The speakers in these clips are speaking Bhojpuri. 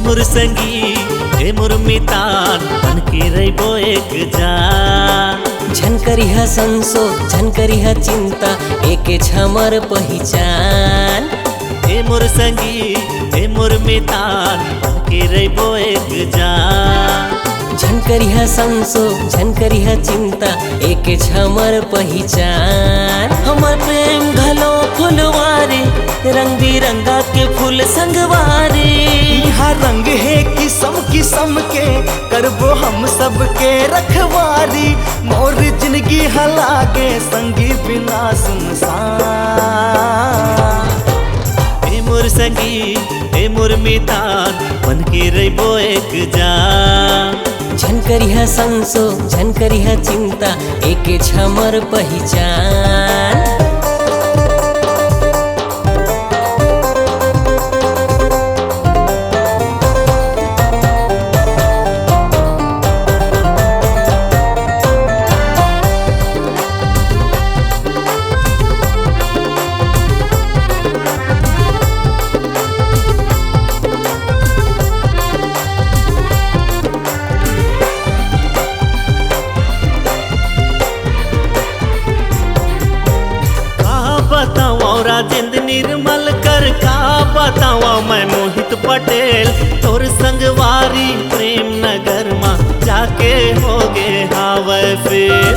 मोर संगी हे मोर मितान बन के रहिबो एक जान। झनकरिहा संसो झनकरिहा चिंता एके छमर पहिचान। हे मोर संगी हे मोर मितान बन के रहिबो एक जान। झनकरिहा संसो झनकरिहा चिंता एके छमर पहिचान। हमर प्रेम घलो फुलवारी रंग बिरंगा के फूल संगवारी। यहाँ रंग है किस्म किस्म के करबो हम सबके रखवारी। मोर जिंदगी हलागे संगी बिना सुनसान। हे मोर संगी हे मोर मितान बन के रहिबो एक जान। झनकरिहा संसो झनकरिहा चिंता एके छमर पहिचान। राजेंद्र निर्मल कर का बतावा मैं मोहित पटेल तोर संगवारी प्रेम नगर मा जाके होगे हावे फिर।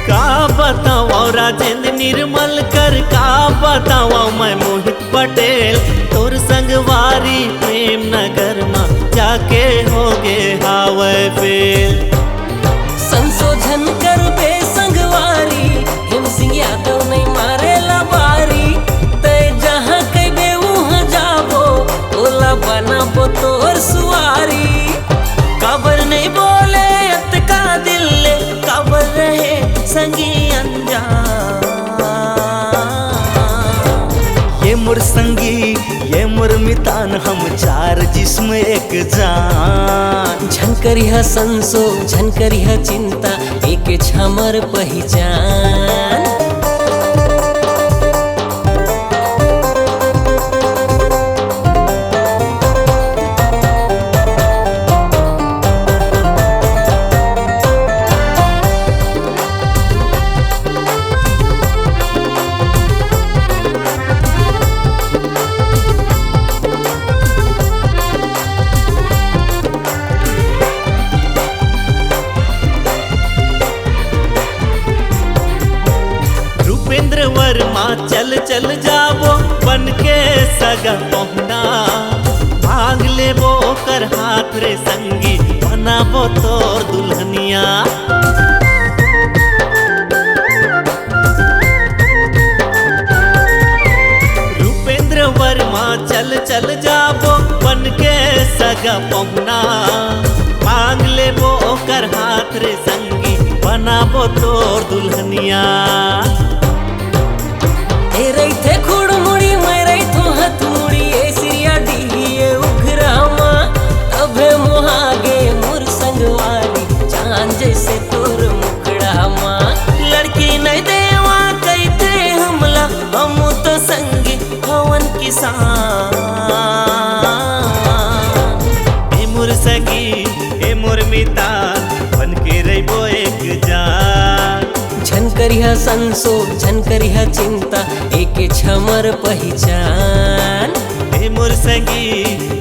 का बतावा राजेंद्र निर्मल कर का बतावा मैं मोहित पटेल तोर संगवारी प्रेम नगर मा जाके होगे हावे फिर। संशोधन कर बे संगवारी हिम सिंह यादव नहीं मारे लबारी। तय जहाँ कई बे वहाँ जाबो ओला बनाबो तोर सुवारी। काबर नहीं बोले अत का दिल ले काबर रहे संगी अनजान। ये मोर संगी ये मोर मितान हम चार जिस्म एक जान। झनकरिहा संसो झनकरिहा चिंता एके छमर पहिचान। भूपेंद्र वर्मा चल चल जाबो बन के सगा पहुना। भाग लेबो कर हाथ रे संगी बनाबो तोर दुल्हनिया। भूपेंद्र वर्मा चल चल जाबो बन के सगा पहुना। भाग लेबो कर हाथ रे संगी बनाबो तोर दुल्हनिया। ए रही थे खुड़मुड़ी मैं रही थो हथमुड़ी ए सिरिया डी ए उघरामा। तबे मोहागे मोर संगवारी चांद जैसे तोर मुकड़ामा। लड़की नहीं देवा कहते हमला हम तो संगी हवन किसान। ए मोर संगी ए मोर मितान बन के रहिबो एक जान। झनकरिहा संसो झनकरिहा चिंता एके छमर पहिचान। हे मोर संगी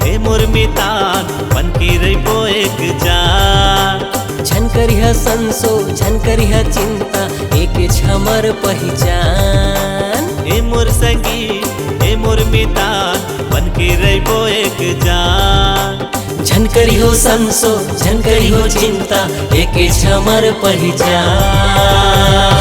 हे मोर मितान बन के रहिबो एक जान। झनकरिहा संसो झनकरिहा चिंता एके छमर पहिचान। हे मोर संगी हे मोर मितान बन के रहिबो एक जान। झनकरी हो संसो झनकरी हो चिंता एके छमर पहिचान।